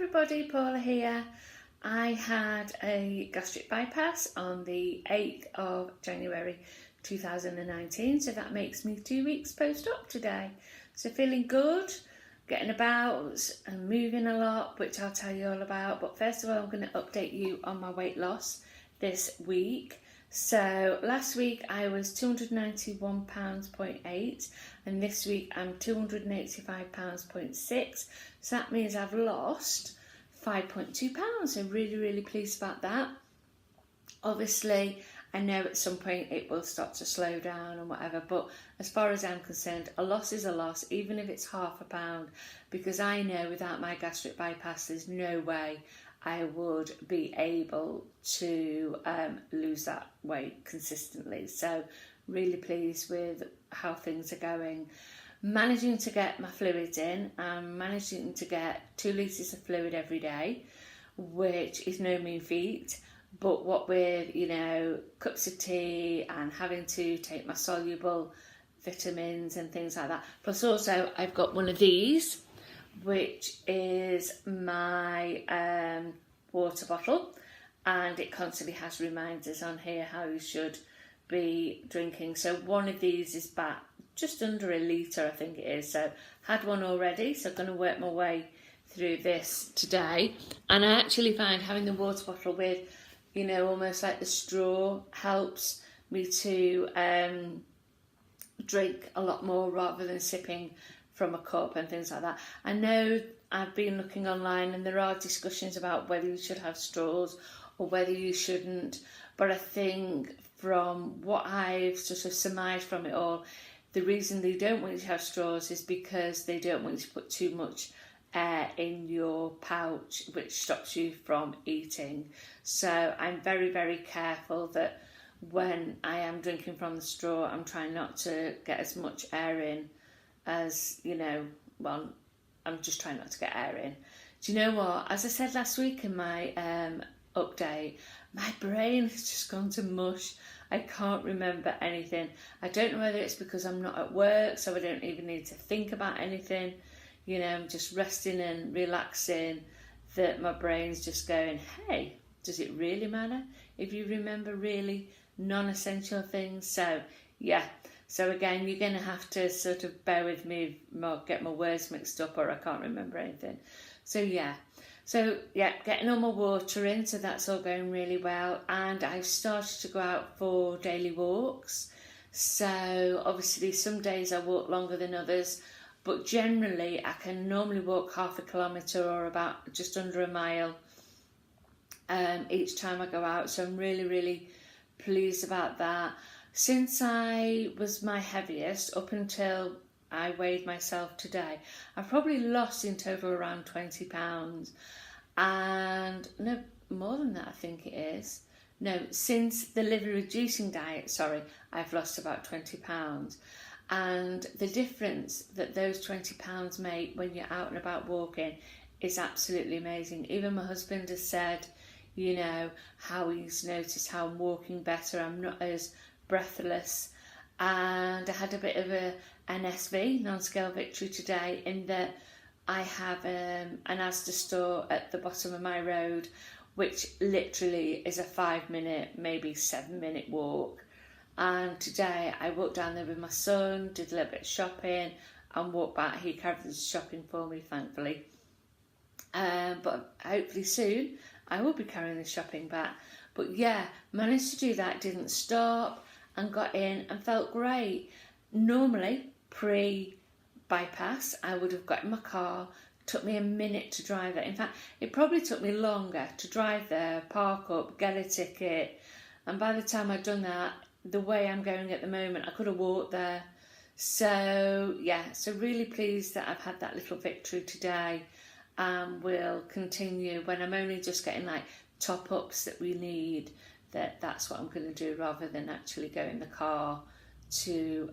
everybody, Paula here. I had a gastric bypass on the 8th of January 2019, so that makes me 2 weeks post-op today. So feeling good, getting about and moving a lot, which I'll tell you all about. But first of all, I'm going to update you on my weight loss this week. So last week I was £291.8 and this week I'm £285.6. So that means I've lost 5.2 pounds. So really pleased about that. Obviously I know at some point it will start to slow down and whatever, but as far as I'm concerned, a loss is a loss, even if it's half a pound, because I know without my gastric bypass there's no way I would be able to lose that weight consistently. So really pleased with how things are going. Managing to get my fluids in. I'm managing to get 2 litres of fluid every day, which is no mean feat. But what with, cups of tea and having to take my soluble vitamins and things like that. Plus also I've got one of these, which is my water bottle, and it constantly has reminders on here how you should be drinking. So one of these is back just under a litre, I think it is. So had one already, so I'm going to work my way through this today. And I actually find having the water bottle with, almost like the straw helps me to drink a lot more rather than sipping from a cup and things like that. I know I've been looking online and there are discussions about whether you should have straws or whether you shouldn't, but I think from what I've sort of surmised from it all, the reason they don't want you to have straws is because they don't want you to put too much air in your pouch, which stops you from eating. So I'm very careful that when I am drinking from the straw, I'm trying not to get as much air in as, I'm just trying not to get air in. Do you know what? As I said last week in my update, my brain has just gone to mush. I can't remember anything. I don't know whether it's because I'm not at work, so I don't even need to think about anything. I'm just resting and relaxing, that my brain's just going, hey, does it really matter if you remember really non-essential things? So, yeah. So again, you're going to have to sort of bear with me, get my words mixed up, or I can't remember anything. So, yeah. Getting all my water in, so that's all going really well. And I've started to go out for daily walks. So, obviously, some days I walk longer than others, but generally I can normally walk half a kilometre or about just under a mile each time I go out. So I'm really pleased about that. Since I was my heaviest, up until I weighed myself today, I've probably lost in total around 20 pounds. And no, more than that I think it is. No, since the liver reducing diet, I've lost about 20 pounds. And the difference that those 20 pounds make when you're out and about walking is absolutely amazing. Even my husband has said, how he's noticed how I'm walking better. I'm not as breathless. And I had a bit of a NSV, non-scale victory today, in that I have an Asda store at the bottom of my road, which literally is a 5-minute, maybe 7-minute walk. And today I walked down there with my son, did a little bit of shopping and walked back. He carried the shopping for me, thankfully. But hopefully soon I will be carrying the shopping back. But yeah, managed to do that, didn't stop and got in and felt great. Normally, pre-bypass, I would have got in my car. Took me a minute to drive there. In fact, it probably took me longer to drive there, park up, get a ticket. And by the time I'd done that, the way I'm going at the moment, I could have walked there. So yeah, so really pleased that I've had that little victory today, and will continue when I'm only just getting like top ups that we need. That's what I'm going to do, rather than actually go in the car to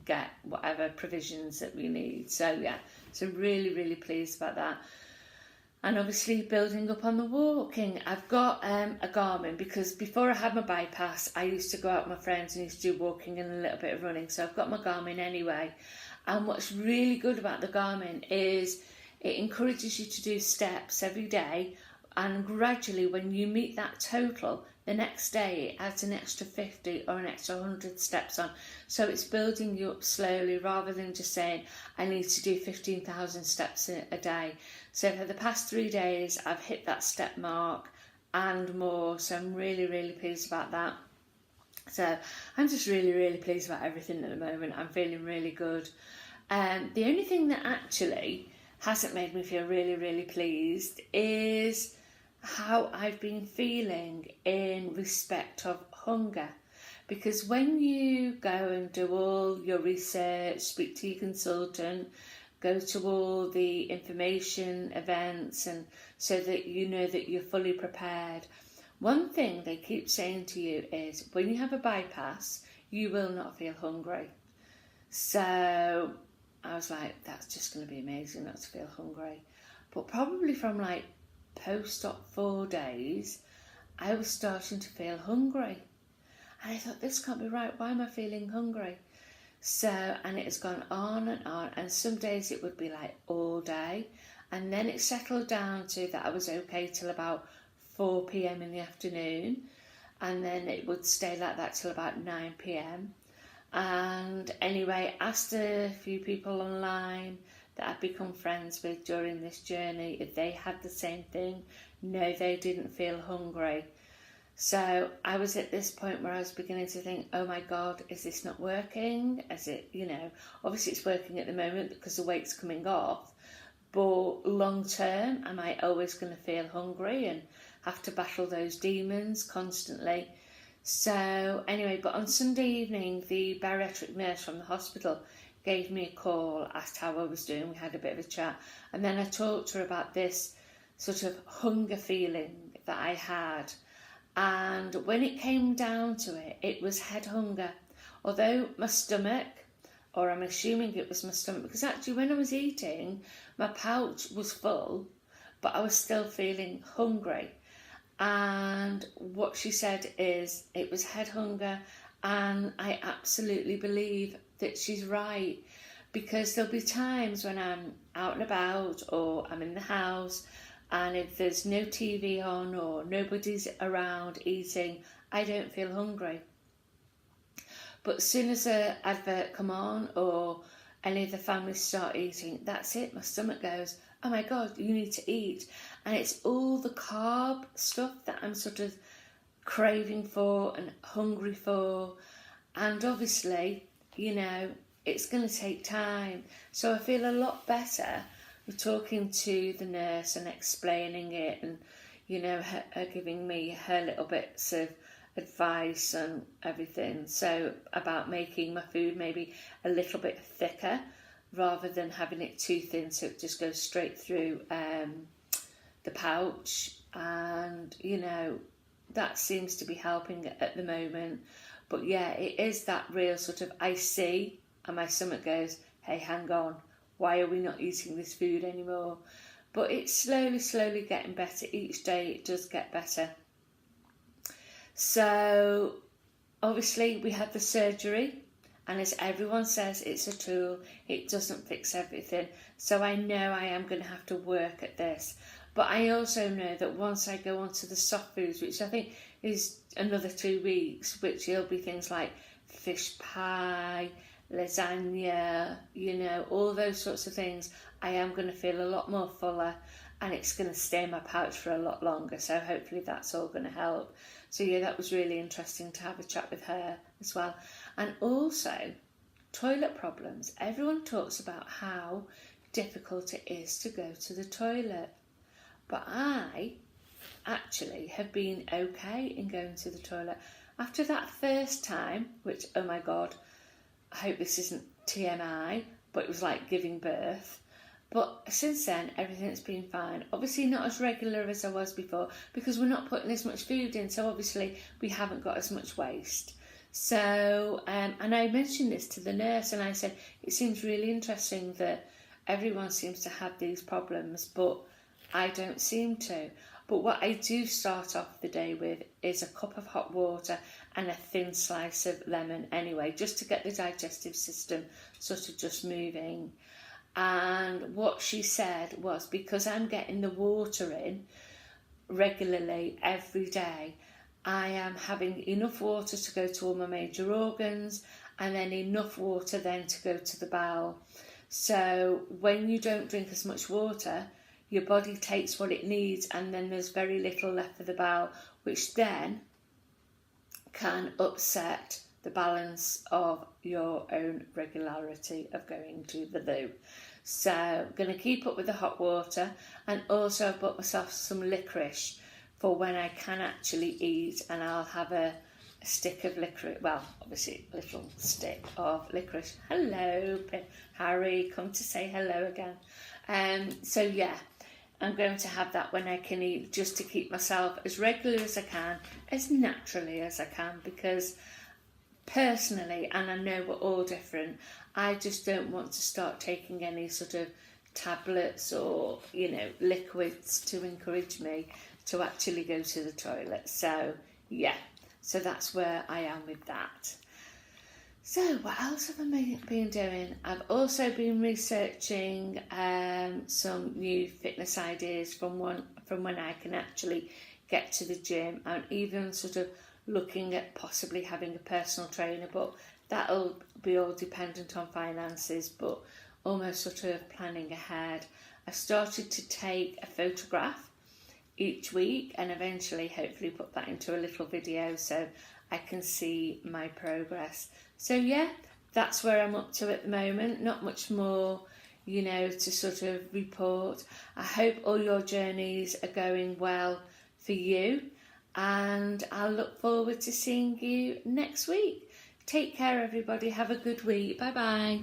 get whatever provisions that we need. So yeah, so really pleased about that. And obviously building up on the walking. I've got a Garmin, because before I had my bypass, I used to go out with my friends and used to do walking and a little bit of running. So I've got my Garmin anyway. And what's really good about the Garmin is it encourages you to do steps every day, and gradually when you meet that total, the next day it adds an extra 50 or an extra 100 steps on. So it's building you up slowly rather than just saying, I need to do 15,000 steps a day. So for the past 3 days, I've hit that step mark and more. So I'm really, really pleased about that. So I'm just really, really pleased about everything at the moment. I'm feeling really good. The only thing that actually hasn't made me feel really, really pleased is how I've been feeling in respect of hunger. Because when you go and do all your research, speak to your consultant, go to all the information events, and so that you know that you're fully prepared, one thing they keep saying to you is when you have a bypass, you will not feel hungry. So I was like, that's just going to be amazing not to feel hungry. But probably from like post-op 4 days, I was starting to feel hungry. And I thought, this can't be right. Why am I feeling hungry? So, and it has gone on. And some days it would be like all day. And then it settled down to that I was okay till about 4 p.m. in the afternoon. And then it would stay like that till about 9 p.m. And anyway, asked a few people online that I've become friends with during this journey if they had the same thing. No, they didn't feel hungry. So I was at this point where I was beginning to think, oh my God, is this not working? Is it, obviously it's working at the moment because the weight's coming off, but long term, am I always going to feel hungry and have to battle those demons constantly? So anyway, but on Sunday evening, the bariatric nurse from the hospital gave me a call, asked how I was doing. We had a bit of a chat, and then I talked to her about this sort of hunger feeling that I had. And when it came down to it, it was head hunger. Although my stomach, or I'm assuming it was my stomach, because actually when I was eating, my pouch was full, but I was still feeling hungry. And what she said is it was head hunger, and I absolutely believe that she's right, because there'll be times when I'm out and about or I'm in the house, and if there's no TV on or nobody's around eating, I don't feel hungry. But as soon as an advert come on or any of the families start eating, that's it, my stomach goes, oh my God, you need to eat. And it's all the carb stuff that I'm sort of craving for and hungry for. And obviously, it's going to take time. So I feel a lot better with talking to the nurse and explaining it, and, her giving me her little bits of advice and everything. So about making my food maybe a little bit thicker rather than having it too thin so it just goes straight through the pouch. And, that seems to be helping at the moment. But yeah, it is that real sort of, I see, and my stomach goes, hey, hang on, why are we not eating this food anymore? But it's slowly getting better. Each day it does get better. So obviously we had the surgery, and as everyone says, it's a tool. It doesn't fix everything. So I know I am going to have to work at this. But I also know that once I go on to the soft foods, which I think is another 2 weeks, which will be things like fish pie, lasagna, all those sorts of things, I am going to feel a lot more fuller, and it's going to stay in my pouch for a lot longer. So hopefully that's all going to help. So yeah, that was really interesting to have a chat with her as well. And also, toilet problems. Everyone talks about how difficult it is to go to the toilet. But I actually have been okay in going to the toilet. After that first time, which, oh my God, I hope this isn't TMI, but it was like giving birth. But since then, everything's been fine. Obviously not as regular as I was before, because we're not putting as much food in, so obviously we haven't got as much waste. So, and I mentioned this to the nurse, and I said, it seems really interesting that everyone seems to have these problems, but I don't seem to. But what I do start off the day with is a cup of hot water and a thin slice of lemon anyway, just to get the digestive system sort of just moving. And what she said was, because I'm getting the water in regularly every day, I am having enough water to go to all my major organs, and then enough water then to go to the bowel. So when you don't drink as much water, your body takes what it needs, and then there's very little left for the bowel, which then can upset the balance of your own regularity of going to the loo. So I'm going to keep up with the hot water, and also I've bought myself some licorice for when I can actually eat, and I'll have a stick of licorice, well, obviously a little stick of licorice. Hello, Harry, come to say hello again. So yeah, I'm going to have that when I can eat, just to keep myself as regular as I can, as naturally as I can, because personally, and I know we're all different, I just don't want to start taking any sort of tablets or, liquids to encourage me to actually go to the toilet. So yeah, so that's where I am with that. So what else have I been doing? I've also been researching some new fitness ideas from when I can actually get to the gym, and even sort of looking at possibly having a personal trainer, but that'll be all dependent on finances, but almost sort of planning ahead. I started to take a photograph each week, and eventually hopefully put that into a little video so I can see my progress. So yeah, that's where I'm up to at the moment. Not much more, to sort of report. I hope all your journeys are going well for you, and I'll look forward to seeing you next week. Take care, everybody. Have a good week. Bye bye.